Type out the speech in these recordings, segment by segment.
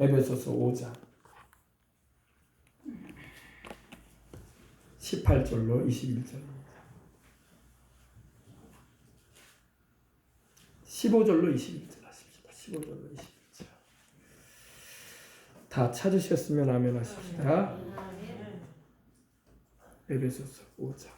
에베소서 5장 18절로 21절입니다. 15절로 21절 하십시다. 15절로 21절. 다 찾으셨으면 아멘 하십시다. 에베소서 5장.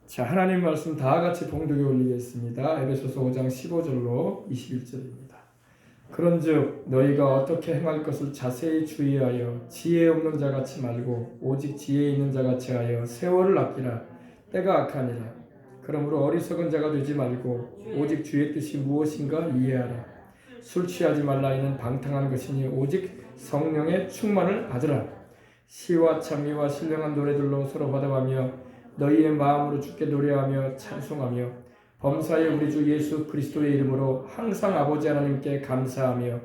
자, 하나님 말씀 다 같이 봉독에 올리겠습니다. 에베소서 5장 15절로 21절입니다. 그런즉 너희가 어떻게 행할 것을 자세히 주의하여 지혜 없는 자같이 말고 오직 지혜 있는 자같이 하여 세월을 아끼라. 때가 악하니라. 그러므로 어리석은 자가 되지 말고 오직 주의 뜻이 무엇인가 이해하라. 술 취하지 말라. 이는 방탕한 것이니 오직 성령의 충만을 받으라. 시와 찬미와 신령한 노래들로 서로 화답하며 너희의 마음으로 주께 노래하며 찬송하며 범사의 우리 주 예수 그리스도의 이름으로 항상 아버지 하나님께 감사하며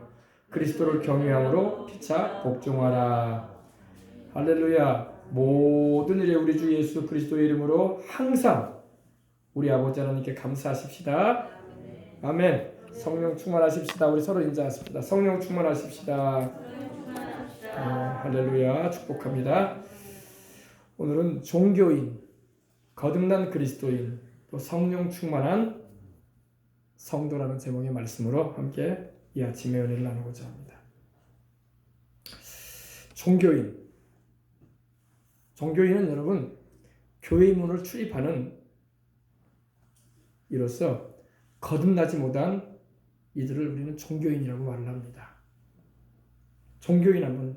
그리스도를 경외함으로 피차 복종하라. 할렐루야. 모든 일에 우리 주 예수 그리스도의 이름으로 항상 우리 아버지 하나님께 감사하십시다. 아멘. 성령 충만하십시다. 우리 서로 인자하십시다. 성령 충만하십시다. 할렐루야. 축복합니다. 오늘은 종교인, 거듭난 그리스도인, 또 성령 충만한 성도라는 제목의 말씀으로 함께 이 아침에 은혜를 나누고자 합니다. 종교인은 여러분 교회 문을 출입하는 이로써 거듭나지 못한 이들을 우리는 종교인이라고 말을 합니다. 종교인 한번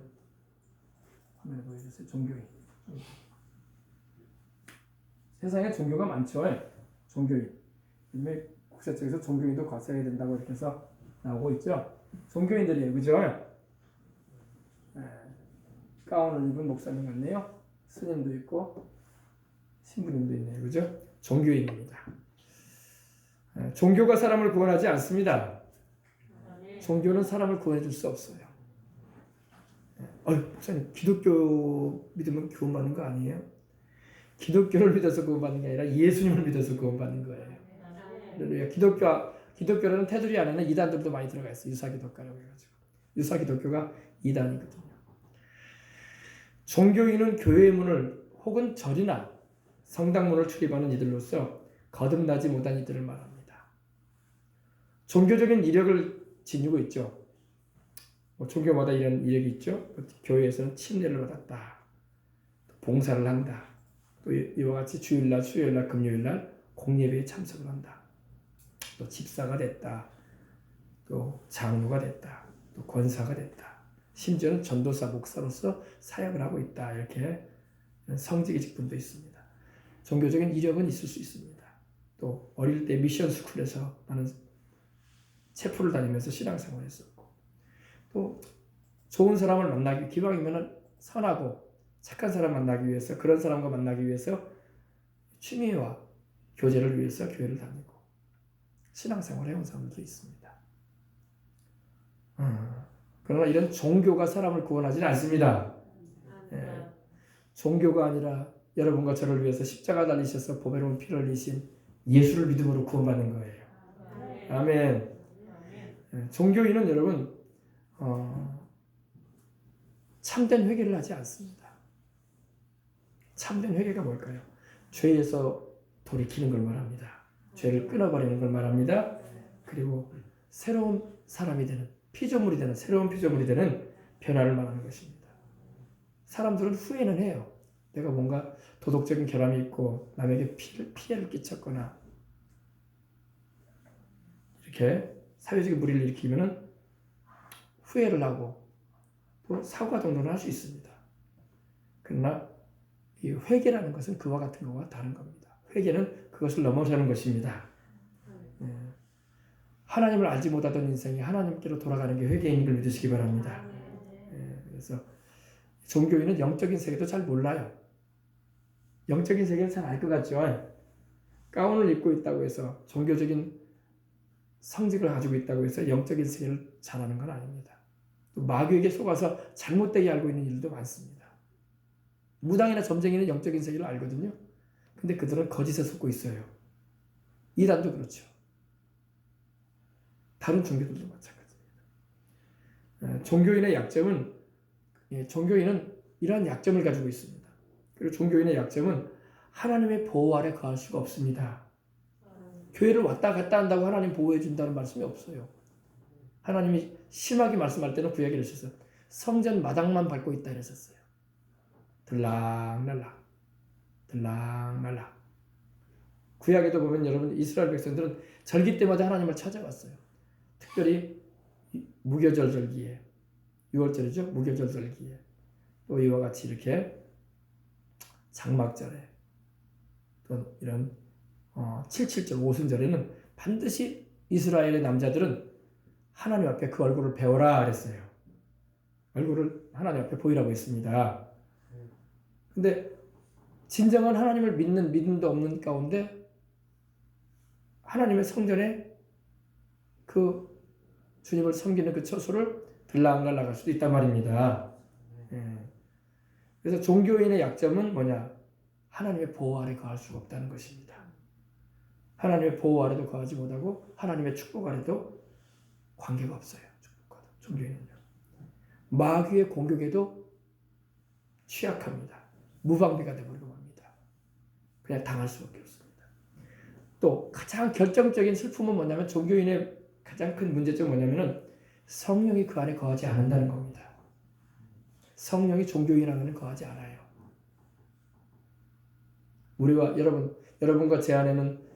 보여주세요. 종교인. 세상에 종교가 많죠. 종교인. 요즘에 국세청에서 종교인도 과세해야 된다고 이렇게 해서 나오고 있죠. 종교인들이에요. 그죠? 가운을 입은 목사님 같네요. 스님도 있고 신부님도 있네요. 그죠? 종교인입니다. 종교가 사람을 구원하지 않습니다. 종교는 사람을 구원해 줄 수 없어요. 목사님, 기독교 믿으면 구원받는 거 아니에요? 기독교를 믿어서 구원받는 게 아니라 예수님을 믿어서 구원받는 거예요. 할렐루야. 기독교라는 테두리 안에는 이단들도 많이 들어가 있어요. 유사기독교라고 해가지고. 유사기독교가 이단이거든요. 종교인은 교회의 문을 혹은 절이나 성당문을 출입하는 이들로서 거듭나지 못한 이들을 말합니다. 종교적인 이력을 지니고 있죠. 종교마다 이런 이력이 있죠. 교회에서는 침례를 받았다. 봉사를 한다. 또 이와 같이 주일날, 수요일날, 금요일날 공예배에 참석을 한다. 또 집사가 됐다. 또 장로가 됐다. 또 권사가 됐다. 심지어는 전도사, 목사로서 사역을 하고 있다. 이렇게 성직의 직분도 있습니다. 종교적인 이력은 있을 수 있습니다. 또 어릴 때 미션 스쿨에서 나는 체포를 다니면서 신앙생활을 했었고, 또 좋은 사람을 만나기, 기왕이면 선하고 착한 사람 만나기 위해서, 그런 사람과 만나기 위해서 취미와 교제를 위해서 교회를 다니고 신앙생활을 해온 사람들도 있습니다. 그러나 이런 종교가 사람을 구원하지는 않습니다. 종교가 아니라 여러분과 저를 위해서 십자가 달리셔서 보배로운 피를 흘리신 예수를 믿음으로 구원받는 거예요. 아멘. 종교인은 여러분 참된 회개를 하지 않습니다. 참된 회개가 뭘까요? 죄에서 돌이키는 걸 말합니다. 죄를 끊어버리는 걸 말합니다. 그리고 새로운 사람이 되는, 피조물이 되는, 새로운 피조물이 되는 변화를 말하는 것입니다. 사람들은 후회는 해요. 내가 뭔가 도덕적인 결함이 있고 남에게 피해를 끼쳤거나 이렇게 사회적인 무리를 일으키면 후회를 하고 또 사과 정도는 할 수 있습니다. 그러나 이 회개라는 것은 그와 같은 것과 다른 겁니다. 회개는 그것을 넘어서는 것입니다. 하나님을 알지 못하던 인생이 하나님께로 돌아가는 게 회개인 걸 믿으시기 바랍니다. 그래서 종교인은 영적인 세계도 잘 몰라요. 영적인 세계는 잘 알 것 같죠. 가운을 입고 있다고 해서 종교적인 성직을 가지고 있다고 해서 영적인 세계를 잘하는 건 아닙니다. 또 마귀에게 속아서 잘못되게 알고 있는 일도 많습니다. 무당이나 점쟁이는 영적인 세계를 알거든요. 근데 그들은 거짓에 속고 있어요. 이단도 그렇죠. 다른 종교들도 마찬가지입니다. 종교인의 약점은 종교인은 이러한 약점을 가지고 있습니다. 그리고 종교인의 약점은 하나님의 보호 아래 거할 수가 없습니다. 교회를 왔다 갔다 한다고 하나님 보호해 준다는 말씀이 없어요. 하나님이 심하게 말씀할 때는 구약에 하셔서 성전 마당만 밟고 있다 이랬었어요. 들락날락 들락날락. 구약에도 보면 여러분 이스라엘 백성들은 절기 때마다 하나님을 찾아왔어요. 특별히 무교절 절기에 6월절이죠. 무교절 절기에 또 이와 같이 이렇게 장막절에 또 이런 77절 오순절에는 반드시 이스라엘의 남자들은 하나님 앞에 그 얼굴을 배워라 그랬어요. 얼굴을 하나님 앞에 보이라고 했습니다. 근데 진정한 하나님을 믿는 믿음도 없는 가운데 하나님의 성전에 그 주님을 섬기는 그 처소를 들락날락할 수도 있단 말입니다. 그래서 종교인의 약점은 뭐냐? 하나님의 보호 아래 거할 수가 없다는 것입니다. 하나님의 보호 아래도 거하지 못하고 하나님의 축복 아래도 관계가 없어요. 축복과도 종교인은요. 마귀의 공격에도 취약합니다. 무방비가 되버리고 맙니다. 그냥 당할 수밖에 없습니다. 또 가장 결정적인 슬픔은 뭐냐면 종교인의 가장 큰 문제점은 뭐냐면은 성령이 그 안에 거하지 않는다는 겁니다. 성령이 종교인 안에는 거하지 않아요. 우리와 여러분과 제 안에는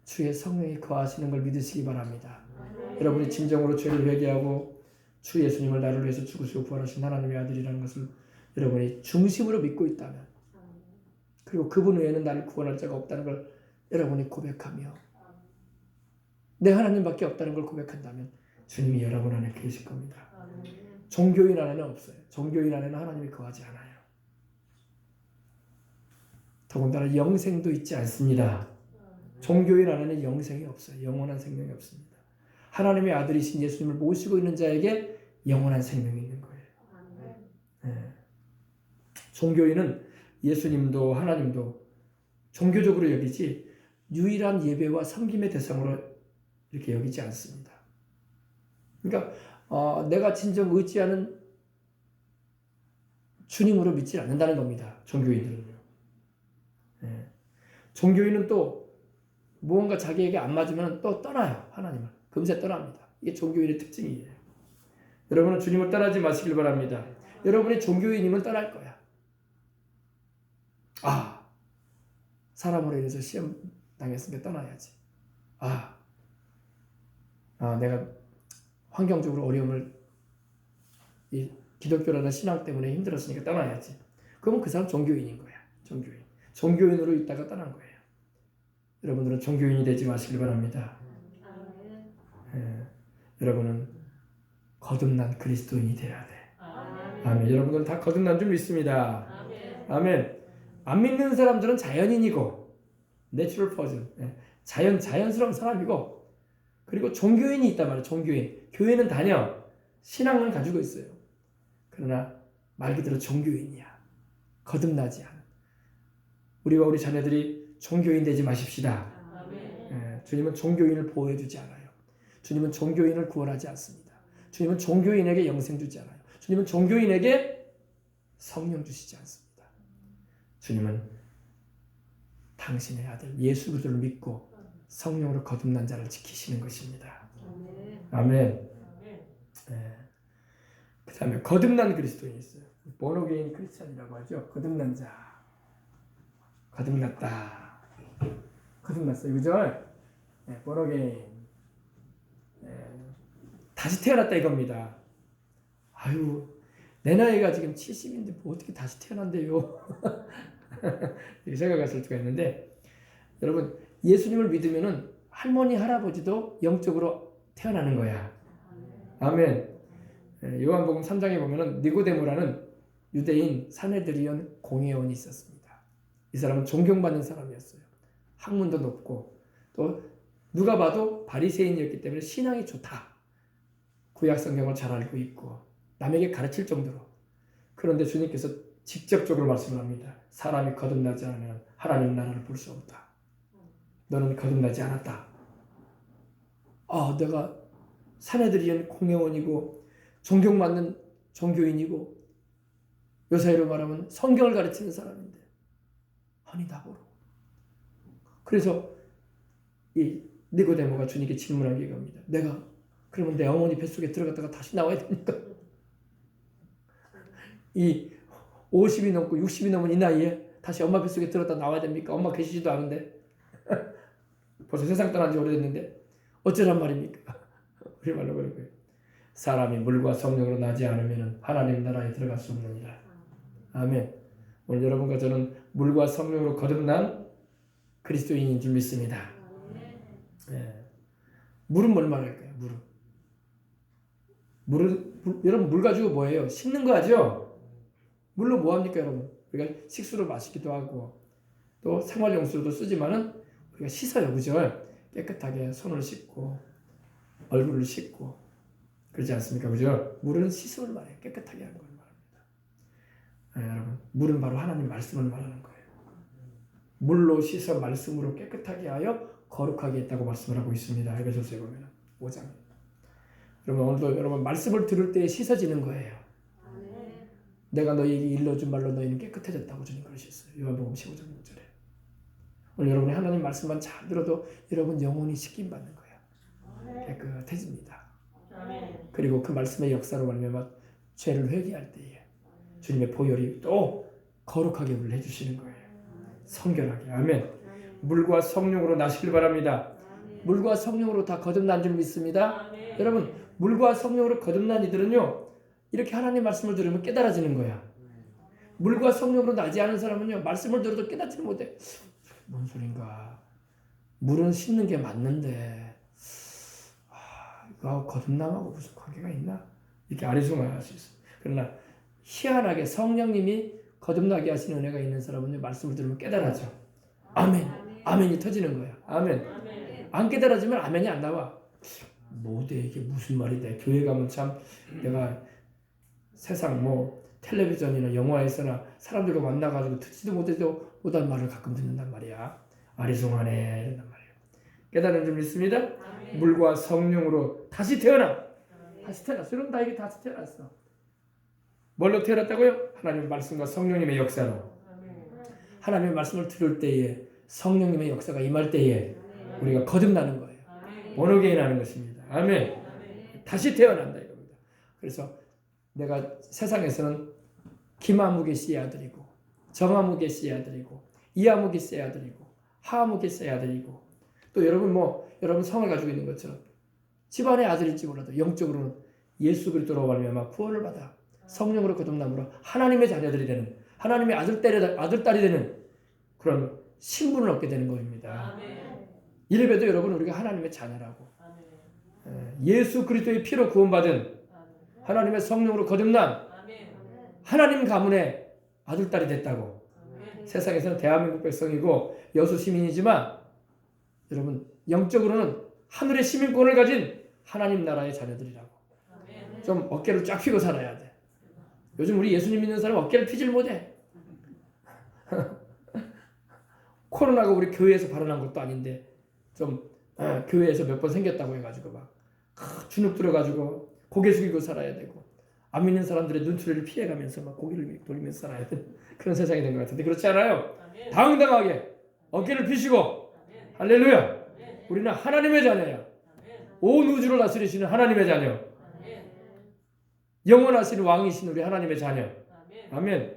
주의 성령이 거하시는 걸 믿으시기 바랍니다. 여러분이 진정으로 죄를 회개하고 주 예수님을 나를 위해서 죽으시고 부활하신 하나님의 아들이라는 것을 여러분이 중심으로 믿고 있다면, 그리고 그분 외에는 나를 구원할 자가 없다는 걸 여러분이 고백하며 내 하나님밖에 없다는 걸 고백한다면 주님이 여러분 안에 계실 겁니다. 종교인 안에는 없어요. 종교인 안에는 하나님이 거하지 않아요. 더군다나 영생도 있지 않습니다. 종교인 안에는 영생이 없어요. 영원한 생명이 없습니다. 하나님의 아들이신 예수님을 모시고 있는 자에게 영원한 생명이 있는 거예요. 네. 종교인은 예수님도 하나님도 종교적으로 여기지 유일한 예배와 섬김의 대상으로 이렇게 여기지 않습니다. 그러니까 내가 진정 의지하는 주님으로 믿지 않는다는 겁니다. 종교인들은요. 네. 종교인은 또 무언가 자기에게 안 맞으면 또 떠나요. 하나님을. 금세 떠납니다. 이게 종교인의 특징이에요. 여러분은 주님을 떠나지 마시길 바랍니다. 여러분이 종교인임을 떠날 거야. 사람으로 인해서 시험 당했으니까 떠나야지. 내가 환경적으로 어려움을 이 기독교라는 신앙 때문에 힘들었으니까 떠나야지. 그러면 그 사람 종교인인 거야. 종교인. 종교인으로 있다가 떠난 거예요. 여러분들은 종교인이 되지 마시길 바랍니다. 여러분은 거듭난 그리스도인이 되어야 돼. 아멘. 여러분들은 다 거듭난 줄 믿습니다. 아멘. 안 믿는 사람들은 자연인이고 내추럴 퍼슨, 자연스러운 사람이고, 그리고 종교인이 있단 말이에요. 종교인. 교회는 다녀. 신앙은 가지고 있어요. 그러나 말 그대로 종교인이야. 거듭나지 않은. 우리와 우리 자녀들이 종교인 되지 마십시다. 주님은 종교인을 보호해 주지 않아요. 주님은 종교인을 구원하지 않습니다. 주님은 종교인에게 영생 주지 않아요. 주님은 종교인에게 성령 주시지 않습니다. 주님은 당신의 아들 예수 그리스도를 믿고 성령으로 거듭난 자를 지키시는 것입니다. 아멘. 그 다음에 거듭난 그리스도인이 있어요. born-again 크리스찬이라고 하죠. 거듭난 자. 거듭났다. 거듭났어요. 그죠? born-again. 다시 태어났다 이겁니다. 내 나이가 지금 70인데 뭐 어떻게 다시 태어난대요. 이렇게 생각하실 수가 있는데, 여러분 예수님을 믿으면은 할머니 할아버지도 영적으로 태어나는 거야. 아멘. 요한복음 3장에 보면은 니고데모라는 유대인 사내드리온 공회원이 있었습니다. 이 사람은 존경받는 사람이었어요. 학문도 높고 또 누가 봐도 바리새인이었기 때문에 신앙이 좋다. 구약 성경을 잘 알고 있고 남에게 가르칠 정도로. 그런데 주님께서 직접적으로 말씀을 합니다. 사람이 거듭나지 않으면 하나님 나라를 볼 수 없다. 너는 거듭나지 않았다. 내가 사내들이는 공회원이고 존경받는 종교인이고 요사이로 말하면 성경을 가르치는 사람인데 아니 나보러. 그래서 이 니고데모가 주님께 질문한 게 이겁니다. 내가 그러면 내 어머니 뱃속에 들어갔다가 다시 나와야 됩니까? 이 50이 넘고 60이 넘은 이 나이에 다시 엄마 뱃속에 들어갔다 나와야 됩니까? 엄마 계시지도 않은데 벌써 세상 떠난 지 오래됐는데 어쩌란 말입니까? 우리 말로 그런 거예요. 사람이 물과 성령으로 나지 않으면 하나님 나라에 들어갈 수 없느니라. 아멘. 오늘 여러분과 저는 물과 성령으로 거듭난 그리스도인인 줄 믿습니다. 예. 물은 뭘 말할까요? 여러분 물 가지고 뭐예요? 씻는 거 하죠? 물로 뭐 합니까 여러분? 우리가 식수로 마시기도 하고 또 생활용수로도 쓰지만은 우리가 씻어요. 그죠? 깨끗하게 손을 씻고 얼굴을 씻고 그렇지 않습니까? 그죠? 물은 씻음을 말해요. 깨끗하게 하는 걸 말합니다. 여러분 물은 바로 하나님 말씀을 말하는 거예요. 물로 씻어 말씀으로 깨끗하게 하여 거룩하게 했다고 말씀을 하고 있습니다. 에베소서에 보면 5장. 여러분 오늘도 여러분 말씀을 들을 때 씻어지는 거예요. 내가 너희에게 일러준 말로 너희는 깨끗해졌다고 주님 그러셨어요. 요한복음 15장 6절에. 오늘 여러분이 하나님 말씀만 잘 들어도 여러분 영혼이 씻김 받는 거예요. 깨끗해집니다. 그리고 그 말씀의 역사로 말미암아 죄를 회개할 때에 주님의 보혈이 또 거룩하게 우리를 해주시는 거예요. 성결하게. 아멘. 물과 성령으로 나시길 바랍니다. 물과 성령으로 다 거듭난 줄 믿습니다. 여러분 물과 성령으로 거듭난 이들은요 이렇게 하나님 말씀을 들으면 깨달아지는 거야. 물과 성령으로 나지 않은 사람은요 말씀을 들어도 깨닫지는 못해. 뭔 소린가. 물은 씻는 게 맞는데 이거 거듭남하고 무슨 관계가 있나? 이렇게 아리송할 수 있어요. 그러나 희한하게 성령님이 거듭나게 하시는 은혜가 있는 사람은 말씀을 들으면 깨달아져. 아멘. 아멘이 터지는 거야. 아멘. 안 깨달아지면 아멘이 안 나와. 뭐대 이게 무슨 말이다. 교회 가면 참 내가 세상 텔레비전이나 영화에서나 사람들과 만나가지고 듣지도 못한 말을 가끔 듣는단 말이야. 아리송하네 이런단 말이에요. 깨달은 줄 믿습니다. 물과 성령으로 다시 태어나. 다시 태어났어. 여러분 다 이게 다시 태어났어. 뭘로 태어났다고요? 하나님의 말씀과 성령님의 역사로. 하나님의 말씀을 들을 때에 성령님의 역사가 임할 때에 우리가 거듭나는 거예요. 본어게인하는 것입니다. 아멘. 다시 태어난다 이겁니다. 그래서 내가 세상에서는 김아무개 씨의 아들이고 정아무개 씨의 아들이고 이아무개 씨의 아들이고 하아무개 씨의 아들이고 또 여러분 성을 가지고 있는 것처럼 집안의 아들일지 몰라도 영적으로는 예수 그리스도로 말미암아 구원을 받아 성령으로 거듭남으로 하나님의 자녀들이 되는 하나님의 아들딸이 되는 그런 신분을 얻게 되는 것입니다. 이래봬도 여러분 우리가 하나님의 자녀라고 예수 그리스도의 피로 구원받은 하나님의 성령으로 거듭난 하나님 가문의 아들딸이 됐다고. 세상에서는 대한민국 백성이고 여수 시민이지만 여러분 영적으로는 하늘의 시민권을 가진 하나님 나라의 자녀들이라고. 좀 어깨를 쫙 펴고 살아야 돼. 요즘 우리 예수님 믿는 사람 어깨를 펴질 못해. 코로나가 우리 교회에서 발언한 것도 아닌데 좀 교회에서 몇 번 생겼다고 해가지고 막 주눅 들어가지고 고개 숙이고 살아야 되고 안 믿는 사람들의 눈초리를 피해가면서 막 고개를 돌리면서 살아야 되는 그런 세상이 된 것 같은데 그렇지 않아요? 당당하게 어깨를 펴시고 할렐루야. 우리는 하나님의 자녀야. 온 우주를 다스리시는 하나님의 자녀. 영원하신 왕이신 우리 하나님의 자녀. 아멘.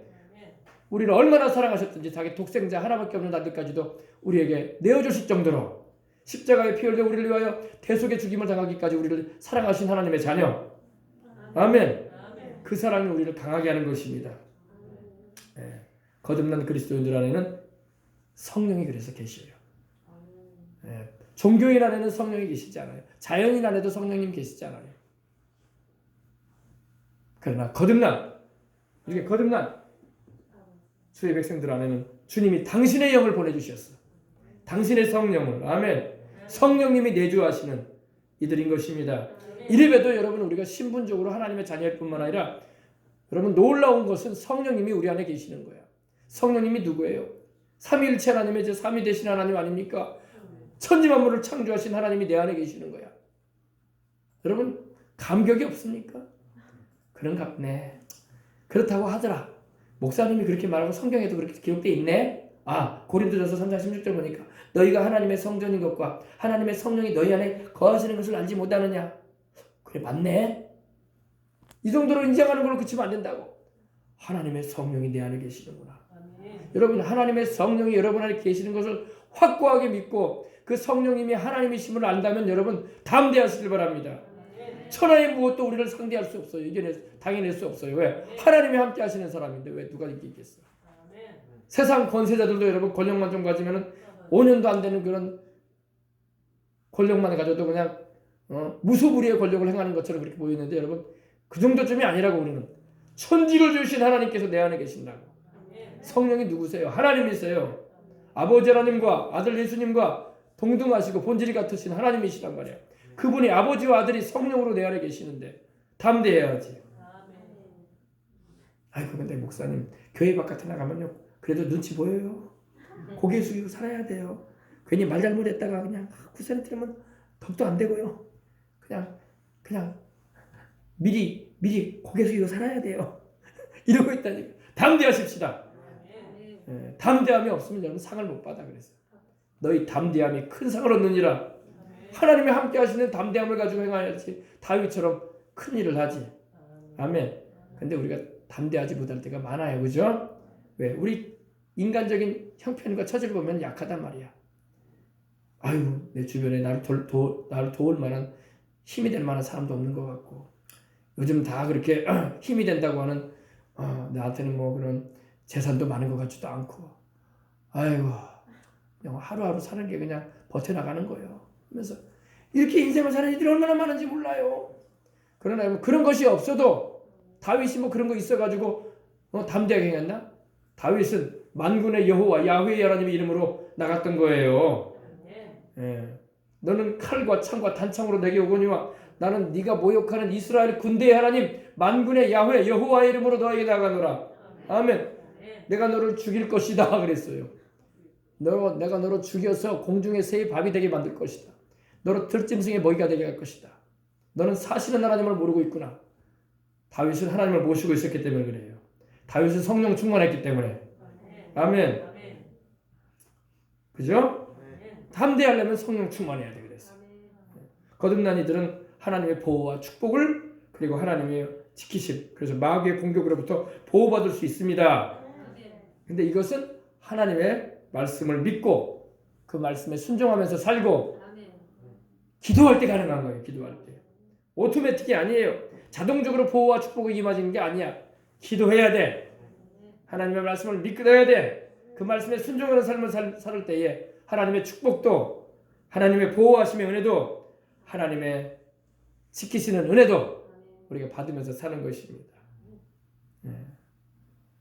우리를 얼마나 사랑하셨든지 자기 독생자 하나밖에 없는 아들까지도 우리에게 내어주실 정도로 십자가에 피 흘려 우리를 위하여 대속의 죽임을 당하기까지 우리를 사랑하신 하나님의 자녀. 아멘. 그 사랑이 우리를 강하게 하는 것입니다. 거듭난 그리스도인들 안에는 성령이 그래서 계셔요. 종교인 안에는 성령이 계시지 않아요. 자연인 안에도 성령님 계시지 않아요. 그러나 이렇게 거듭난 주의 백성들 안에는 주님이 당신의 영을 보내주셨어. 당신의 성령을. 아멘. 성령님이 내주하시는 이들인 것입니다. 이래봬도 여러분 우리가 신분적으로 하나님의 자녀일 뿐만 아니라 여러분 놀라운 것은 성령님이 우리 안에 계시는 거야. 성령님이 누구예요? 삼위일체 하나님의 제 삼위 되신 하나님 아닙니까? 천지만물을 창조하신 하나님이 내 안에 계시는 거야. 여러분 감격이 없습니까? 그런가 보네. 그렇다고 하더라. 목사님이 그렇게 말하고 성경에도 그렇게 기록되어 있네. 고린도전서 3장 16절 보니까 너희가 하나님의 성전인 것과 하나님의 성령이 너희 안에 거하시는 것을 알지 못하느냐. 그래 맞네. 이 정도로 인정하는 걸로 그치면 안 된다고. 하나님의 성령이 내 안에 계시는구나. 여러분 하나님의 성령이 여러분 안에 계시는 것을 확고하게 믿고 그 성령님이 하나님이심을 안다면 여러분 담대하시길 바랍니다. 천하의 무엇도 우리를 상대할 수 없어요. 당해낼 수 없어요. 왜? 하나님이 함께 하시는 사람인데 왜 누가 이기겠어요? 세상 권세자들도 여러분 권력만 좀 가지면 5년도 안 되는 그런 권력만 가져도 그냥 무소불위의 권력을 행하는 것처럼 그렇게 보이는데 여러분 그 정도쯤이 아니라고. 우리는 천지를 주신 하나님께서 내 안에 계신다고. 성령이 누구세요? 하나님이세요. 아버지 하나님과 아들 예수님과 동등하시고 본질이 같으신 하나님이시란 말이에요. 그분이 아버지와 아들이 성령으로 내 안에 계시는데 담대해야지. 아이고 근데 목사님 교회 바깥에 나가면요 그래도 눈치 보여요. 고개 숙이고 살아야 돼요. 괜히 말 잘못했다가 그냥 구세를 들으면 덕도 안 되고요. 그냥 미리 고개 숙이고 살아야 돼요. 이러고 있다니까. 담대하십시다. 담대함이 없으면 여러분 상을 못 받아. 그래서 너희 담대함이 큰 상을 얻느니라. 하나님이 함께 하시는 담대함을 가지고 행하야지 다윗처럼 큰 일을 하지. 아멘. 근데 우리가 담대하지 못할 때가 많아요. 그죠? 왜? 우리 인간적인 형편과 처지를 보면 약하단 말이야. 아유 내 주변에 나를 도울 만한 힘이 될 만한 사람도 없는 것 같고 요즘 다 그렇게 힘이 된다고 하는 나한테는 뭐 그런 재산도 많은 것 같지도 않고 아이고 그냥 하루하루 사는 게 그냥 버텨나가는 거예요. 그래서 이렇게 인생을 사는 이들이 얼마나 많은지 몰라요. 그러나 그런 것이 없어도 다윗이 뭐 그런 거 있어가지고 담대하게 행했나? 다윗은 만군의 여호와 야훼 하나님의 이름으로 나갔던 거예요. 너는 칼과 창과 단창으로 내게 오거니와 나는 네가 모욕하는 이스라엘 군대의 하나님 만군의 야훼 여호와의 이름으로 너에게 나가노라. 아멘. 내가 너를 죽일 것이다 그랬어요. 내가 너를 죽여서 공중의 새의 밥이 되게 만들 것이다. 너로 들짐승의 먹이가 되게 할 것이다. 너는 사실은 하나님을 모르고 있구나. 다윗은 하나님을 모시고 있었기 때문에 그래요. 다윗은 성령 충만했기 때문에. 아멘. 그죠? 담대하려면 성령 충만해야 돼. 그래서 거듭난 이들은 하나님의 보호와 축복을 그리고 하나님의 지키심, 그래서 마귀의 공격으로부터 보호받을 수 있습니다. 근데 이것은 하나님의 말씀을 믿고 그 말씀에 순종하면서 살고 기도할 때 가능한 거예요. 기도할 때 오토매틱이 아니에요. 자동적으로 보호와 축복이 임하지는 게 아니야. 기도해야 돼. 하나님의 말씀을 믿어야 돼. 그 말씀에 순종하는 삶을 살 때에 하나님의 축복도 하나님의 보호하심의 은혜도 하나님의 지키시는 은혜도 우리가 받으면서 사는 것입니다.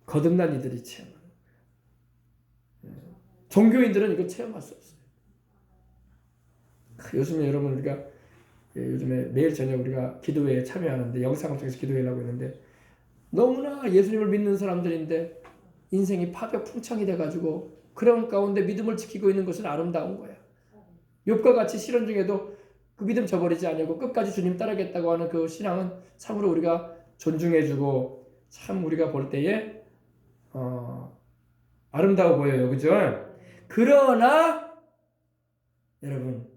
거듭난 이들이 체험하는 종교인들은 이거 체험할 수 없어요. 요즘에 여러분 우리가 요즘에 매일 저녁 우리가 기도회에 참여하는데 영상을 통해서 기도회를 하고 있는데 너무나 예수님을 믿는 사람들인데 인생이 파벽풍창이 돼가지고 그런 가운데 믿음을 지키고 있는 것은 아름다운 거야. 욥과 같이 시련 중에도 그 믿음 저버리지 않고 끝까지 주님 따르겠다고 하는 그 신앙은 참으로 우리가 존중해주고 참 우리가 볼 때에 아름다워 보여요. 그죠? 그러나 여러분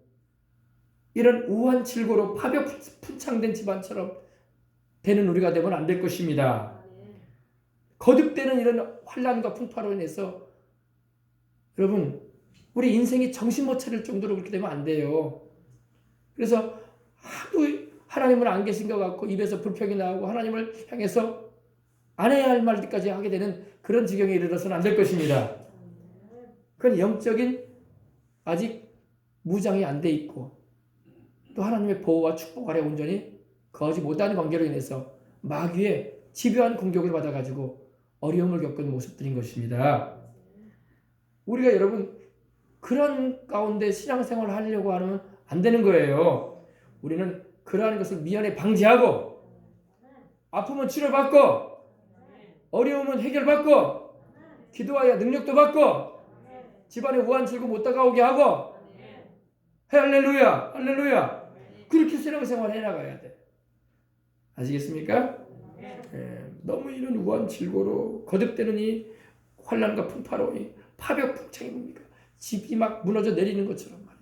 이런 우한 칠고로 파벽풍창된 집안처럼 되는 우리가 되면 안 될 것입니다. 거듭되는 이런 환난과 풍파로 인해서 여러분 우리 인생이 정신 못 차릴 정도로 그렇게 되면 안 돼요. 그래서 하도 하나님은 안 계신 것 같고 입에서 불평이 나오고 하나님을 향해서 안 해야 할 말들까지 하게 되는 그런 지경에 이르러서는 안 될 것입니다. 그건 영적인 아직 무장이 안 돼 있고 또 하나님의 보호와 축복 아래 온전히 거하지 못하는 관계로 인해서 마귀의 집요한 공격을 받아가지고 어려움을 겪은 모습들인 것입니다. 우리가 여러분 그런 가운데 신앙생활을 하려고 하면 안 되는 거예요. 우리는 그러한 것을 미연에 방지하고 아프면 치료받고 어려우면 해결받고 기도하여 능력도 받고 집안에 우한 질고 못 다가오게 하고 할렐루야 할렐루야 그렇게 신앙생활을 해나가야 돼. 아시겠습니까? 너무 이런 우한 질고로 거듭되는 이 환난과 풍파로 이 파벽풍창이 뭡니까? 집이 막 무너져 내리는 것처럼 말이야.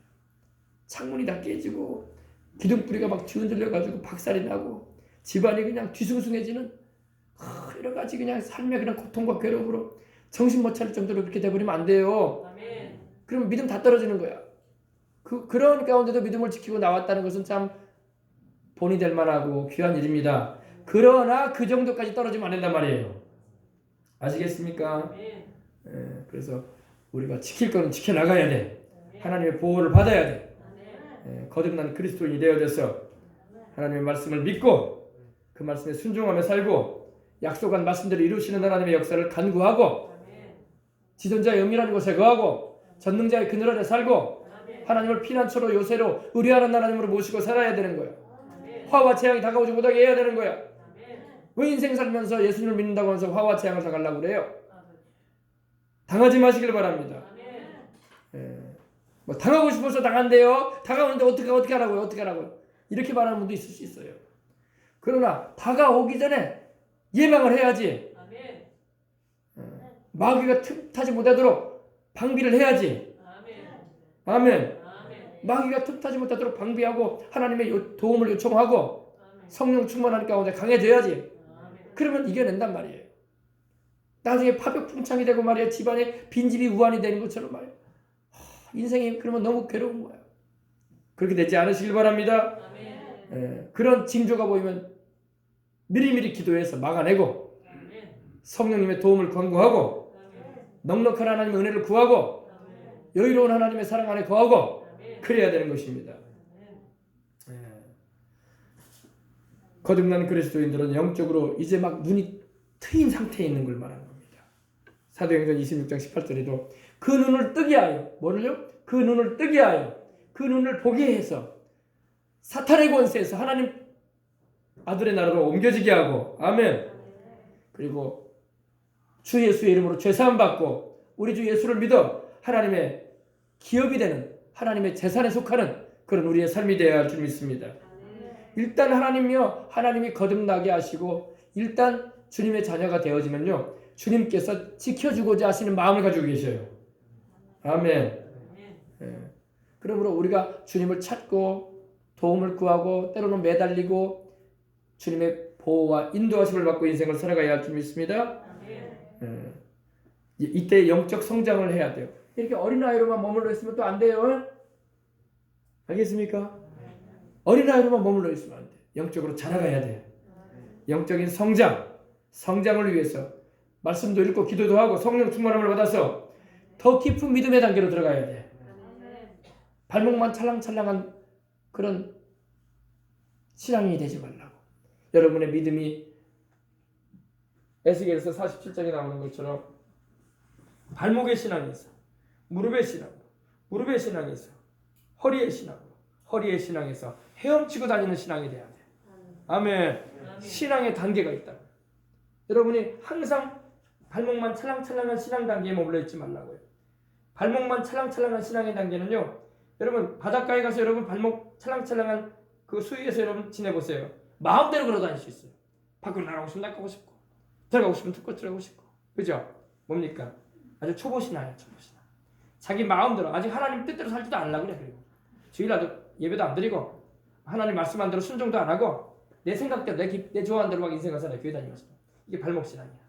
창문이 다 깨지고 기둥뿌리가 막 뒤흔들려가지고 박살이 나고 집안이 그냥 뒤숭숭해지는 여러 가지 그냥 삶의 그냥 고통과 괴로움으로 정신 못 차릴 정도로 그렇게 돼버리면 안 돼요. 그럼 믿음 다 떨어지는 거야. 그런 가운데도 믿음을 지키고 나왔다는 것은 참 본이 될 만하고 귀한 일입니다. 그러나 그 정도까지 떨어지면 안 된단 말이에요. 아시겠습니까? 그래서 우리가 지킬 거는 지켜나가야 돼. 하나님의 보호를 받아야 돼. 거듭난 그리스도인이 되어져서 하나님의 말씀을 믿고 그 말씀에 순종하며 살고 약속한 말씀대로 이루시는 하나님의 역사를 간구하고 지존자의 은밀한 곳에 거하고 전능자의 그늘 아래 살고 하나님을 피난처로 요새로 의뢰하는 하나님으로 모시고 살아야 되는 거야. 화와 재앙이 다가오지 못하게 해야 되는 거야. 왜 인생 살면서 예수님을 믿는다고 하면서 화와 재앙을 당하려고 그래요? 당하지 마시길 바랍니다. 뭐 당하고 싶어서 당한대요. 다가오는데 어떻게 하라고요? 어떻게 하라고요? 이렇게 말하는 분도 있을 수 있어요. 그러나 다가오기 전에 예방을 해야지. 마귀가 틈타지 못하도록 방비를 해야지. 아멘. 마귀가 틈타지 못하도록 방비하고 하나님의 도움을 요청하고 성령 충만한 가운데 강해져야지. 그러면 이겨낸단 말이에요. 나중에 파벽풍창이 되고 말이야 집안에 빈집이 우환이 되는 것처럼 말이야. 인생이 그러면 너무 괴로운 거야. 그렇게 되지 않으시길 바랍니다. 그런 징조가 보이면 미리미리 기도해서 막아내고 성령님의 도움을 간구하고 넉넉한 하나님의 은혜를 구하고 여유로운 하나님의 사랑 안에 거하고 그래야 되는 것입니다. 거듭난 그리스도인들은 영적으로 이제 막 눈이 트인 상태에 있는 걸 말하는 겁니다. 사도행전 26장 18절에도 그 눈을 뜨게 하여 뭐를요? 그 눈을 뜨게 하여 그 눈을 보게 해서 사탄의 권세에서 하나님 아들의 나라로 옮겨지게 하고 아멘. 그리고 주 예수의 이름으로 죄사함 받고 우리 주 예수를 믿어 하나님의 기업이 되는 하나님의 재산에 속하는 그런 우리의 삶이 되어야 할 줄 믿습니다. 일단 하나님이요 하나님이 거듭나게 하시고 일단 주님의 자녀가 되어지면요 주님께서 지켜주고자 하시는 마음을 가지고 계셔요. 아멘. 그러므로 우리가 주님을 찾고 도움을 구하고 때로는 매달리고 주님의 보호와 인도하심을 받고 인생을 살아가야 할 줄 믿습니다. 이때 영적 성장을 해야 돼요. 이렇게 어린아이로만 머물러 있으면 또 안 돼요. 알겠습니까? 어린아이로만 머물러 있으면 안 돼. 영적으로 자라가야 돼요. 영적인 성장을 위해서 말씀도 읽고 기도도 하고 성령 충만함을 받아서 더 깊은 믿음의 단계로 들어가야 돼. 발목만 찰랑찰랑한 그런 신앙이 되지 말라고. 여러분의 믿음이 에스겔서 47장에 나오는 것처럼 발목의 신앙이 있어. 무릎의 신앙이 있어. 허리의 신앙에서 헤엄치고 다니는 신앙이 돼야 돼. 아멘. 신앙의 단계가 있다. 여러분이 항상 발목만 찰랑찰랑한 신앙 단계에 머물러 있지 말라고요. 발목만 찰랑찰랑한 신앙의 단계는요. 여러분 바닷가에 가서 여러분 발목 찰랑찰랑한 그 수위에서 여러분 지내보세요. 마음대로 걸어 다닐 수 있어요. 밖으로 나가고 싶으면 나가고 싶고 들어가고 싶으면 툭 들어가고 싶고 그죠? 뭡니까? 아주 초보 신앙이야. 자기 마음대로 아직 하나님 뜻대로 살지도 않으려고 그래. 그리고 주일날도 예배도 안 드리고 하나님 말씀한 대로 순종도 안 하고 내 생각대로 내 좋아하는 대로 막 인생을 살아 교회 다니면서 이게 발목신앙이야.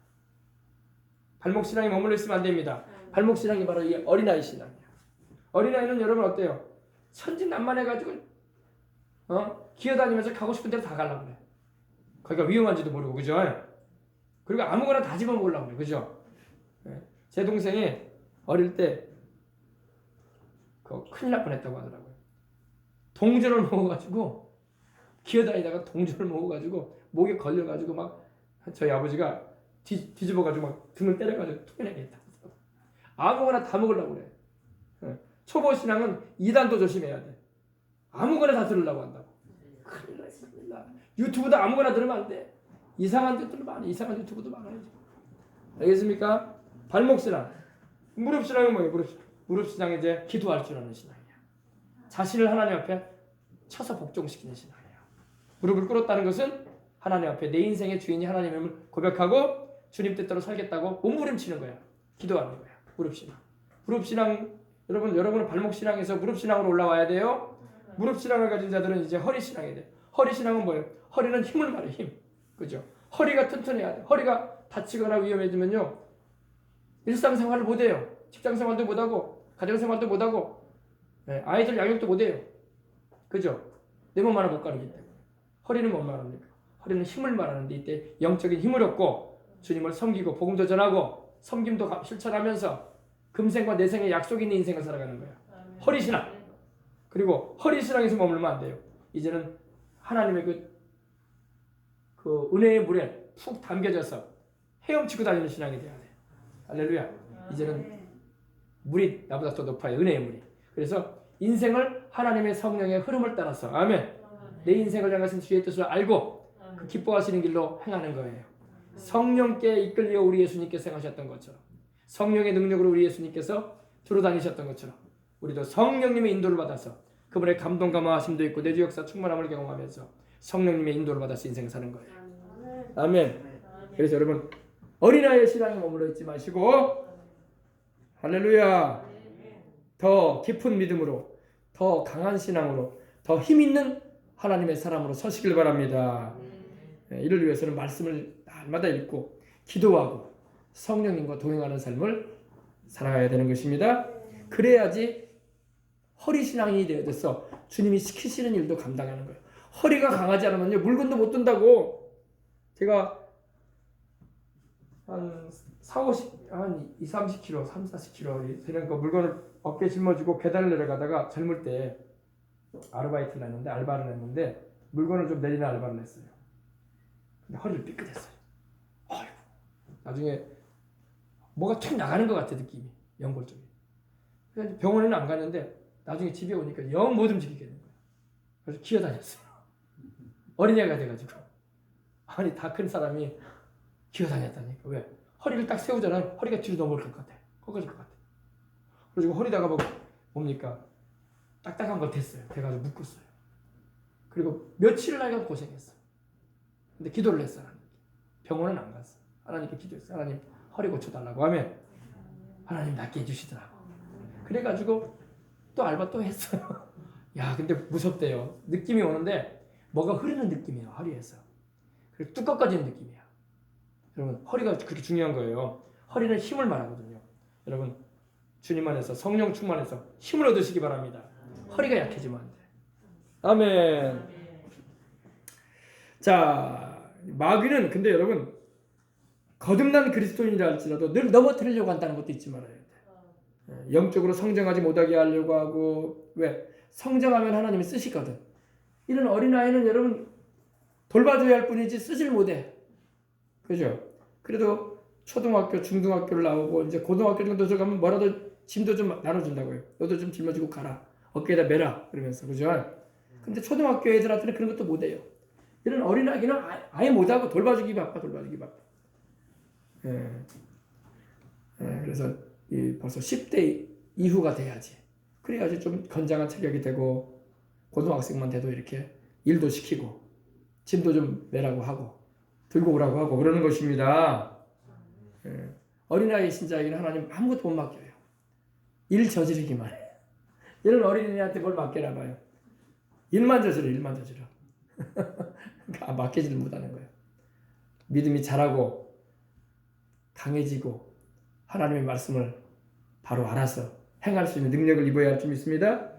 발목신앙에 머물러 있으면 안 됩니다. 발목신앙이 바로 이 어린아이 신앙이야. 어린아이는 여러분 어때요? 천진난만해가지고 기어다니면서 가고 싶은 대로 다 가려고 그래. 거기가 위험한지도 모르고 그죠? 그리고 아무거나 다 집어먹으려고 그래. 그죠? 제 동생이 어릴 때 큰일 날 뻔했다고 하더라고요. 동전을 먹어가지고 기어다니다가 동전을 먹어가지고 목에 걸려가지고 막 저희 아버지가 뒤집어가지고 막 등을 때려가지고 토해내게 했다. 아무거나 다 먹으려고 그래. 초보 신앙은 이단도 조심해야 돼. 아무거나 다 들으려고 한다고. 큰일 나. 유튜브도 아무거나 들으면 안 돼. 이상한 데들 많아. 이상한 유튜브도 많아요. 알겠습니까? 발목 신앙. 무릎 신앙은 뭐예요? 무릎 신앙은 이제 기도할 줄 아는 신앙이야. 자신을 하나님 앞에 쳐서 복종시키는 신앙이에요. 무릎을 꿇었다는 것은 하나님 앞에 내 인생의 주인이 하나님임을 고백하고 주님 뜻대로 살겠다고 몸부림치는 거야. 기도하는 거야. 무릎 신앙. 무릎 신앙 여러분은 발목 신앙에서 무릎 신앙으로 올라와야 돼요. 무릎 신앙을 가진 자들은 이제 허리 신앙이 돼. 허리 신앙은 뭐예요? 허리는 힘을 말해. 힘. 그죠? 허리가 튼튼해야 돼. 허리가 다치거나 위험해지면요. 일상생활을 못해요. 직장생활도 못하고 가정생활도 못하고 아이들 양육도 못해요. 그죠? 내 몸 하나 못 가르기 때문에. 허리는 뭔 말합니까? 허리는 힘을 말하는데 이때 영적인 힘을 얻고 주님을 섬기고 복음도 전하고 섬김도 실천하면서 금생과 내생의 약속 있는 인생을 살아가는 거예요. 허리 신앙. 그리고 허리 신앙에서 머물면 안 돼요. 이제는 하나님의 그 은혜의 물에 푹 담겨져서 헤엄치고 다니는 신앙이 돼야 돼. 할렐루야. 이제는 물이 나보다 더 높아요. 은혜의 물이. 그래서 인생을 하나님의 성령의 흐름을 따라서 아멘. 내 인생을 향하신 주의 뜻을 알고 그 기뻐하시는 길로 행하는 거예요. 성령께 이끌려 우리 예수님께서 행하셨던 것처럼 성령의 능력으로 우리 예수님께서 두루 다니셨던 것처럼 우리도 성령님의 인도를 받아서 그분의 감동 감화하심도 있고 내주 역사 충만함을 경험하면서 성령님의 인도를 받아서 인생을 사는 거예요. 아멘. 그래서 여러분 어린아이의 신앙에 머물러 있지 마시고 할렐루야 더 깊은 믿음으로 더 강한 신앙으로 더 힘있는 하나님의 사람으로 서시길 바랍니다. 이를 위해서는 말씀을 날마다 읽고 기도하고 성령님과 동행하는 삶을 살아가야 되는 것입니다. 그래야지 허리 신앙이 되어서 주님이 시키시는 일도 감당하는 거예요. 허리가 강하지 않으면요 물건도 못 든다고. 제가 한 2-30kg, 30-40kg 되는 그 물건을 어깨에 짊어지고 계단을 내려가다가 젊을 때 아르바이트를 했는데 알바를 했는데 물건을 좀 내리는 알바를 했어요. 근데 허리를 삐끗했어요. 어이구. 나중에 뭐가 툭 나가는 것 같아 느낌이 연골 쪽에. 그래서 병원에는 안 갔는데 나중에 집에 오니까 영 못 움직이겠는 거예요. 그래서 기어다녔어요. 어린애가 돼가지고. 아니 다 큰 사람이 기어다녔다니까. 왜? 허리를 딱 세우잖아. 허리가 뒤로 넘어갈 것 같아. 꺾어질 것 같아. 그래서 허리다가 뭡니까? 딱딱한 걸 댔어요. 대가지고 묶었어요. 그리고 며칠을 하여간 고생했어. 근데 기도를 했어. 병원은 안 갔어. 하나님께 기도했어. 하나님 허리 고쳐달라고 하면 하나님 낫게 해주시더라고. 그래가지고 또 알바 또 했어요. 야 근데 무섭대요. 느낌이 오는데 뭐가 흐르는 느낌이에요. 허리에서. 그리고 뚝 꺾어지는 느낌이야. 여러분 허리가 그렇게 중요한 거예요. 허리는 힘을 말하거든요. 여러분 주님 안에서 성령 충만해서 힘을 얻으시기 바랍니다. 허리가 약해지면 안 돼. 아멘. 자 마귀는 근데 여러분 거듭난 그리스도인이라 할지라도 늘 넘어뜨리려고 한다는 것도 잊지 말아야 돼. 영적으로 성장하지 못하게 하려고 하고 왜? 성장하면 하나님이 쓰시거든. 이런 어린아이는 여러분 돌봐줘야 할 뿐이지 쓰질 못해. 그죠? 그래도 초등학교, 중등학교를 나오고 이제 고등학교 정도 들어가면 뭐라도 짐도 좀 나눠준다고요. 너도 좀 짊어지고 가라. 어깨에다 매라. 그러면서 그죠? 근데 초등학교 애들한테는 그런 것도 못해요. 이런 어린아이는 아예 못하고 돌봐주기 바빠. 그래서 벌써 10대 이후가 돼야지. 그래야지 좀 건장한 체격이 되고 고등학생만 돼도 이렇게 일도 시키고 짐도 좀 매라고 하고 들고 오라고 하고 그러는 것입니다. 어린아이 신자에게는 하나님 아무것도 못 맡겨요. 일 저지르기만 해. 이런 어린이한테 뭘 맡겨라 봐요. 일만 저지러. 맡기지를 못하는 거예요. 믿음이 자라고 강해지고 하나님의 말씀을 바로 알아서 행할 수 있는 능력을 입어야 할 줄 믿습니다.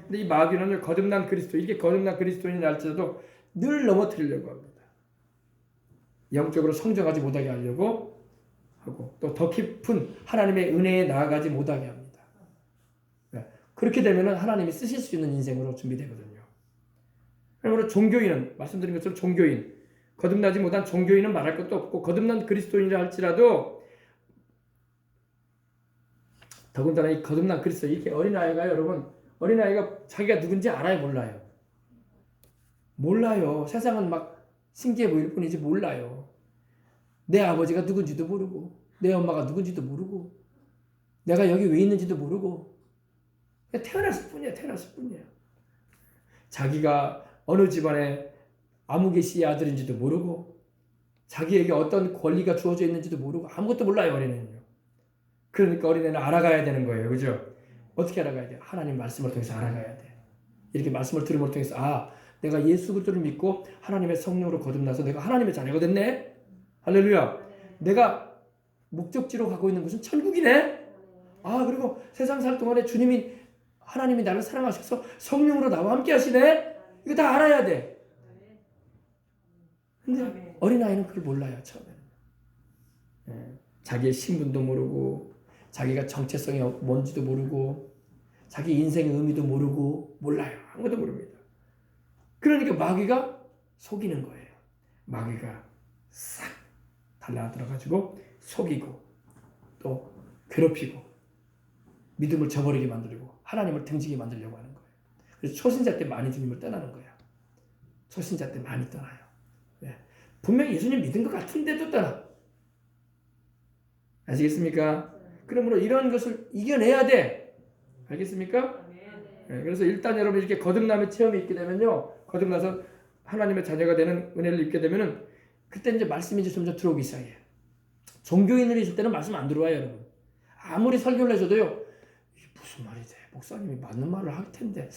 근데 이 마귀는 거듭난 그리스도, 이게 거듭난 그리스도인이 할지라도 늘 넘어뜨리려고 합니다. 영적으로 성장하지 못하게 하려고 하고 또 더 깊은 하나님의 은혜에 나아가지 못하게 합니다. 그렇게 되면 하나님이 쓰실 수 있는 인생으로 준비되거든요. 그러므로 종교인은 말씀드린 것처럼 종교인, 거듭나지 못한 종교인은 말할 것도 없고 거듭난 그리스도인이라 할지라도 더군다나 이 거듭난 그리스도 이렇게 어린아이가 여러분 어린아이가 자기가 누군지 알아요 몰라요? 몰라요. 세상은 막 신기해 보일 뿐이지 몰라요. 내 아버지가 누군지도 모르고 내 엄마가 누군지도 모르고 내가 여기 왜 있는지도 모르고 그냥 태어났을 뿐이야. 태어났을 뿐이야. 자기가 어느 집안의 아무개 씨의 아들인지도 모르고 자기에게 어떤 권리가 주어져 있는지도 모르고 아무것도 몰라요. 어린애는요. 그러니까 어린애는 알아가야 되는 거예요. 그죠? 어떻게 알아가야 돼요? 하나님 말씀을 통해서 알아가야 돼. 이렇게 말씀을 들음을 통해서 내가 예수 그리스도를 믿고 하나님의 성령으로 거듭나서 내가 하나님의 자녀가 됐네. 할렐루야. 내가 목적지로 가고 있는 곳은 천국이네. 그리고 세상 살 동안에 하나님이 나를 사랑하셔서 성령으로 나와 함께 하시네. 이거 다 알아야 돼. 근데 어린아이는 그걸 몰라요. 처음에는. 자기의 신분도 모르고 자기가 정체성이 뭔지도 모르고 자기 인생의 의미도 모르고 몰라요. 아무것도 모릅니다. 그러니까 마귀가 속이는 거예요. 마귀가 싹 달라들어가지고 속이고 또 괴롭히고 믿음을 저버리게 만들고 하나님을 등지게 만들려고 하는 거예요. 그래서 초신자 때 많이 주님을 떠나는 거예요. 초신자 때 많이 떠나요. 분명히 예수님 믿은 것 같은데도 떠나. 아시겠습니까? 그러므로 이런 것을 이겨내야 돼. 알겠습니까? 그래서 일단 여러분 이렇게 거듭남의 체험이 있게 되면요. 거듭나서 하나님의 자녀가 되는 은혜를 입게 되면은 그때 이제 말씀이 이제 점점 들어오기 시작해요. 종교인들이 있을 때는 말씀 안 들어와요, 여러분. 아무리 설교를 해줘도요. 이게 무슨 말이지? 목사님이 맞는 말을 할 텐데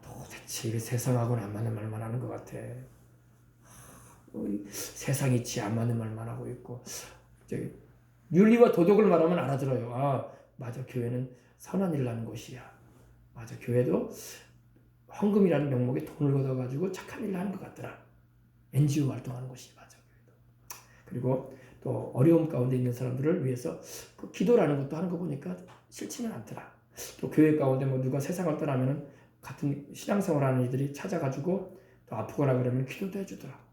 도대체 이게 세상하고는 안 맞는 말만 하는 것 같아. 세상이 지 안 맞는 말만 하고 있고 이제 윤리와 도덕을 말하면 알아들어요. 맞아. 교회는 선한 일을 하는 곳이야. 맞아. 교회도 헌금이라는 명목에 돈을 걷어가지고 착한 일을 하는 것 같더라. NGO 활동하는 곳이 맞아. 그리고 또 어려움 가운데 있는 사람들을 위해서 그 기도라는 것도 하는 거 보니까 싫지는 않더라. 또 교회 가운데 누가 세상을 떠나면은 같은 신앙생활하는 이들이 찾아가지고 또 아프거나 그러면 기도도 해주더라.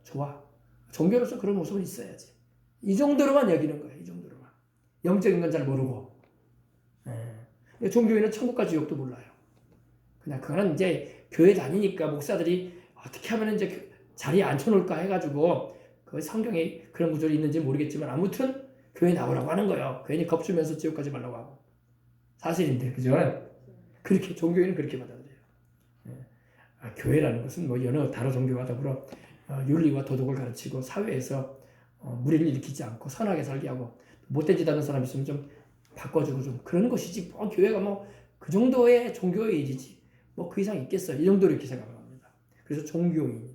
좋아. 종교로서 그런 모습은 있어야지. 이 정도로만 여기는 거예요. 이 정도로만. 영적인 건 잘 모르고. 종교인은 천국과 지옥도 몰라요. 그냥 그거는 이제 교회 다니니까 목사들이 어떻게 하면 이제 자리에 앉혀놓을까 해가지고 그 성경에 그런 구절이 있는지 모르겠지만 아무튼 교회 나오라고 하는 거예요. 괜히 겁주면서 지옥 가지 말라고 하고. 사실인데, 그죠? 그렇게, 종교인은 그렇게 받아들여요. 교회라는 것은 여러 다른 종교와 더불어 윤리와 도덕을 가르치고 사회에서 무리를 일으키지 않고 선하게 살게 하고 못된 짓 하는 사람 있으면 좀 바꿔주고 좀 그런 것이지 교회가 그 정도의 종교의 일이지 그 이상 있겠어요. 이 정도로 이렇게 생각합니다. 그래서 종교인이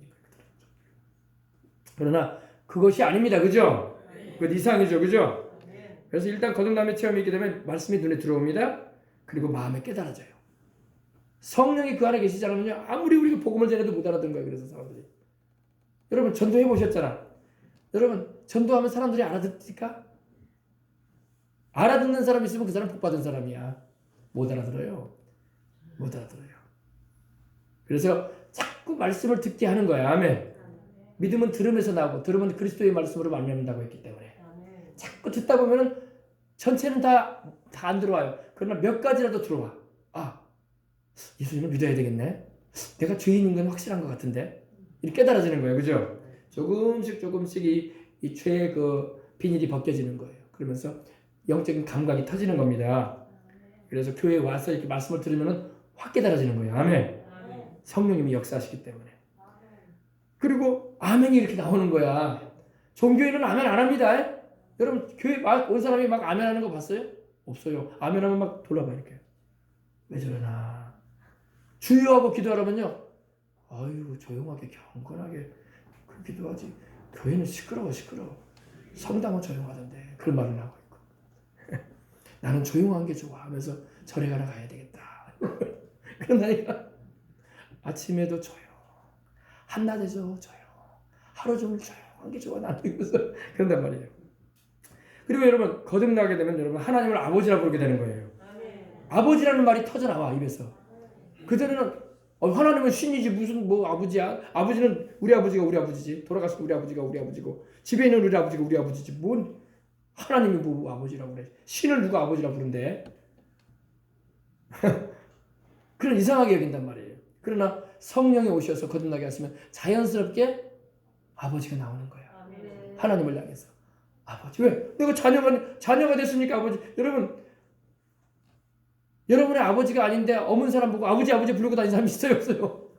그러나 그것이 아닙니다. 그죠? 그것 이상이죠. 그죠? 그래서 일단 거듭남의 체험이 있게 되면 말씀이 눈에 들어옵니다. 그리고 마음에 깨달아져요. 성령이 그 안에 계시지 않으면요. 아무리 우리가 복음을 전해도 못 알아듣는 거예요. 그래서 사람들이. 여러분 전도해 보셨잖아. 여러분 전도하면 사람들이 알아듣습니까? 알아듣는 사람 있으면 그 사람 복 받은 사람이야. 못 알아들어요. 못 알아들어요. 그래서 자꾸 말씀을 듣게 하는 거야. 아멘. 믿음은 들음에서 나오고 들음은 그리스도의 말씀으로 말미암는다고 했기 때문에 자꾸 듣다 보면은 전체는 다 안 들어와요. 그러나 몇 가지라도 들어와. 예수님을 믿어야 되겠네. 내가 죄인인 건 확실한 것 같은데. 이렇게 깨달아지는 거예요. 그죠? 조금씩 이 죄의 그 비닐이 벗겨지는 거예요. 그러면서 영적인 감각이 터지는 겁니다. 그래서 교회에 와서 이렇게 말씀을 들으면은 확 깨달아지는 거예요. 아멘. 성령님이 역사하시기 때문에. 그리고 아멘이 이렇게 나오는 거야. 종교인은 아멘 안 합니다. 여러분 교회 온 사람이 막 아멘 하는 거 봤어요? 없어요. 아멘 하면 막 돌아봐 이렇게. 왜 저러나. 주여하고 기도하라면요. 아유 조용하게 경건하게 그 기도하지. 교회는 시끄러워. 성당은 조용하던데. 그런 말을 하고 있고. 나는 조용한 게 좋아 하면서 절에 가야 되겠다. 그런다니까. 아침에도 조용. 한낮에도 조용. 하루 종일 조용한 게 좋아. 나는 이러면서 그런단 말이에요. 그리고 여러분 거듭나게 되면 여러분 하나님을 아버지라 부르게 되는 거예요. 아버지라는 말이 터져나와 입에서. 그전에는 하나님은 신이지 무슨 아버지야. 아버지는 우리 아버지가 우리 아버지지. 돌아가신 우리 아버지가 우리 아버지고 집에 있는 우리 아버지가 우리 아버지지. 뭔 하나님이 아버지라고 그래. 신을 누가 아버지라 부른대. 그런 이상하게 여긴단 말이에요. 그러나 성령이 오셔서 거듭나게 하시면 자연스럽게 아버지가 나오는 거예요. 하나님을 향해서. 아버지, 왜? 내가 자녀가 됐으니까 아버지. 여러분의 아버지가 아닌데 어문 사람 보고 아버지 부르고 다니는 사람 있어요, 없어요?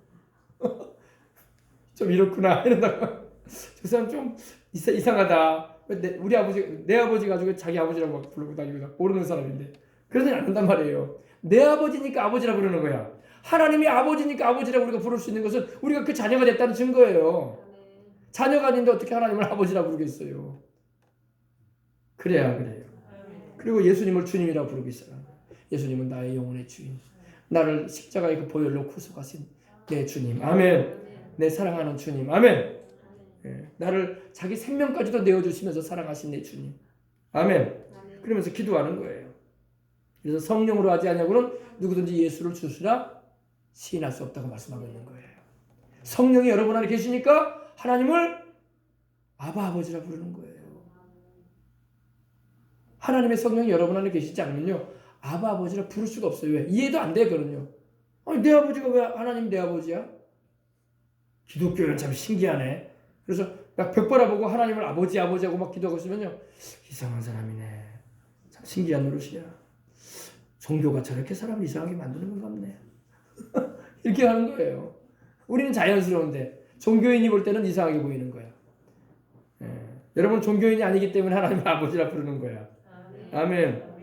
좀 이렇구나 이러다가 저 사람 좀 이상하다. 내 아버지 가지고 자기 아버지라고 막 부르고 다니고 모르는 사람인데 그러지 않는단 말이에요. 내 아버지니까 아버지라 부르는 거야. 하나님이 아버지니까 아버지라고 우리가 부를 수 있는 것은 우리가 그 자녀가 됐다는 증거예요. 자녀가 아닌데 어떻게 하나님을 아버지라 부르겠어요? 그래야 그래요. 그리고 예수님을 주님이라고 부르기 시작한 거예요. 예수님은 나의 영혼의 주인, 나를 십자가의 그 보혈로 구속하신 내 주님, 아멘. 내 사랑하는 주님, 아멘. 나를 자기 생명까지도 내어주시면서 사랑하신 내 주님, 아멘. 그러면서 기도하는 거예요. 그래서 성령으로 하지 않냐고는 누구든지 예수를 주시라 시인할 수 없다고 말씀하고 있는 거예요. 성령이 여러분 안에 계시니까 하나님을 아버지라 부르는 거예요. 하나님의 성령이 여러분 안에 계시지 않으면요, 아버지라 부를 수가 없어요. 왜? 이해도 안 돼요, 그런요. 아니, 내 아버지가 왜 하나님 내 아버지야? 기독교는 참 신기하네. 그래서 막 벽 바라보고 하나님을 아버지하고 막 기도하고 있으면요, 이상한 사람이네. 참 신기한 노릇이야. 종교가 저렇게 사람을 이상하게 만드는 건가 보네. 이렇게 하는 거예요. 우리는 자연스러운데 종교인이 볼 때는 이상하게 보이는 거야. 여러분 종교인이 아니기 때문에 하나님을 아버지라 부르는 거야. 아멘.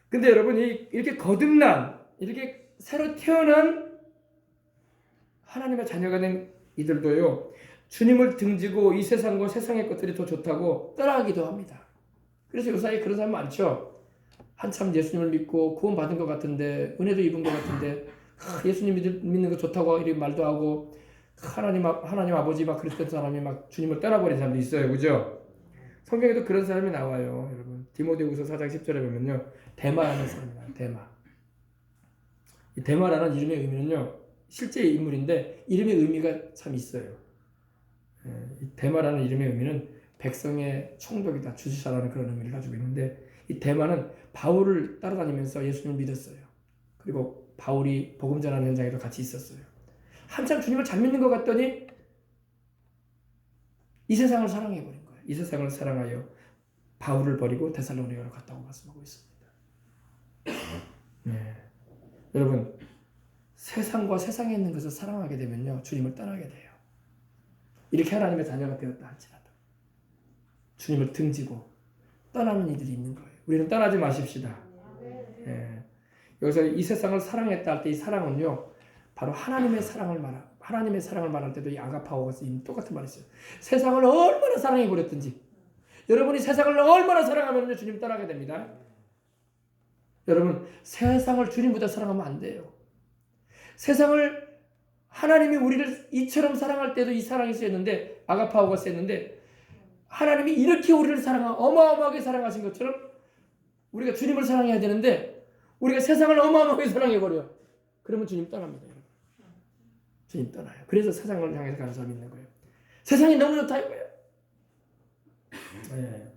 근데 여러분이 이렇게 거듭난, 이렇게 새로 태어난 하나님의 자녀가 된 이들도요, 주님을 등지고 이 세상과 세상의 것들이 더 좋다고 따라하기도 합니다. 그래서 요사이 그런 사람 많죠. 한참 예수님을 믿고 구원 받은 것 같은데, 은혜도 입은 것 같은데, 예수님 믿는 거 좋다고 이렇게 말도 하고, 하나님 아버지 막 그랬던 사람이 막 주님을 떠나버린 사람도 있어요. 그죠? 성경에도 그런 사람이 나와요. 여러분, 디모데후서 4장 10절에 보면요, 데마라는 사람이 나와요. 데마. 이 데마라는 이름의 의미는요, 실제 인물인데 이름의 의미가 참 있어요. 이 데마라는 이름의 의미는 백성의 총독이다, 주지사라는 그런 의미를 가지고 있는데, 이 데마는 바울을 따라다니면서 예수님을 믿었어요. 그리고 바울이 복음 전하는 현장에도 같이 있었어요. 한참 주님을 잘 믿는 것 같더니 이 세상을 사랑해버린 거예요. 이 세상을 사랑하여 바울을 버리고 데살로니가로 갔다고 말씀하고 있습니다. 네. 여러분, 세상과 세상에 있는 것을 사랑하게 되면요, 주님을 떠나게 돼요. 이렇게 하나님의 자녀가 되었다 할지라도 주님을 등지고 떠나는 이들이 있는 거예요. 우리는 떠나지 마십시다. 예. 여기서 이 세상을 사랑했다 할 때 이 사랑은요, 바로 하나님의 사랑을 말할 때도 이 아가파오가 쓰인 똑같은 말이 있어요. 세상을 얼마나 사랑해 버렸든지, 여러분이 세상을 얼마나 사랑하면 주님 떠나게 됩니다. 여러분, 세상을 주님보다 사랑하면 안 돼요. 세상을, 하나님이 우리를 이처럼 사랑할 때도 이 사랑이 쓰였는데, 아가파오가 쓰였는데, 하나님이 이렇게 우리를 어마어마하게 사랑하신 것처럼 우리가 주님을 사랑해야 되는데, 우리가 세상을 어마어마하게 사랑해버려. 그러면 주님 떠납니다. 여러분. 주님 떠나요. 그래서 세상을 향해서 가는 사람이 있는 거예요. 세상이 너무 좋다 이거예요. 네.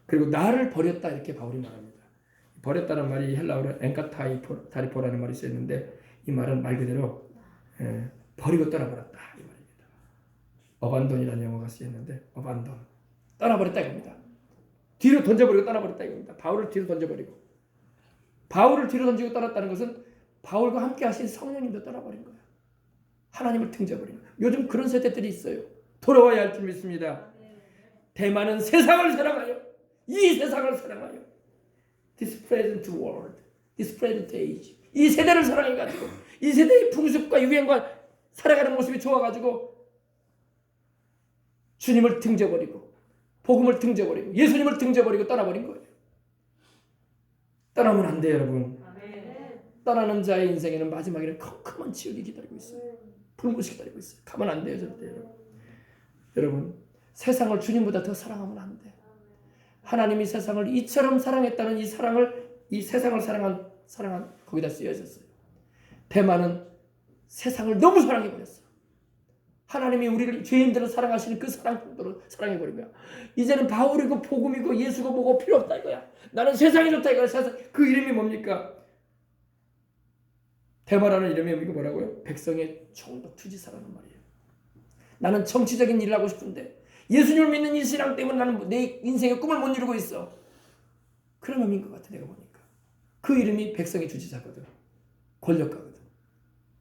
그리고 나를 버렸다 이렇게 바울이 말합니다. 버렸다는 말이 헬라어로 엔카타리포라는 말이 쓰였는데, 이 말은 말 그대로 버리고 떠나버렸다 이 말입니다. 어반돈이라는 영어가 쓰였는데, 어반돈, 떠나버렸다 이겁니다. 뒤로 던져버리고 떠나버렸다 이겁니다. 바울을 뒤로 던져버리고, 바울을 뒤로 던지고 떠났다는 것은 바울과 함께 하신 성령님도 떠나버린 거예요. 하나님을 등져버린 거예요. 요즘 그런 세대들이 있어요. 돌아와야 할 줄 믿습니다. 대만은 세상을 사랑하여, 이 세상을 사랑하여, this present world, this present age, 이 세대를 사랑해가지고, 이 세대의 풍습과 유행과 살아가는 모습이 좋아가지고 주님을 등져버리고 복음을 등져버리고 예수님을 등져버리고 떠나버린 거예요. 떠나면 안 돼요, 여러분. 떠나는 자의 인생에는 마지막에는 컴컴한 지옥이 기다리고 있어요. 불못이 기다리고 있어요. 가면 안 돼요, 절대. 여러분, 세상을 주님보다 더 사랑하면 안 돼. 하나님이 세상을 이처럼 사랑했다는 이 사랑을, 이 세상을 사랑한 거기다 쓰여졌어요. 대만은 세상을 너무 사랑해버렸어. 하나님이 우리를, 죄인들을 사랑하시는 그 사랑 정도로 사랑해버린 거야. 이제는 바울이고 복음이고 예수가 뭐고 필요 없다 이거야. 나는 세상이 좋다 이거야. 세상, 그 이름이 뭡니까? 해바라는 이름이 이거 뭐라고요? 백성의 총독 투지사라는 말이에요. 나는 정치적인 일을 하고 싶은데 예수님을 믿는 이 신앙 때문에 나는 내 인생의 꿈을 못 이루고 있어. 그런 의미인 것 같아 내가 보니까. 그 이름이 백성의 주지사거든. 권력가거든.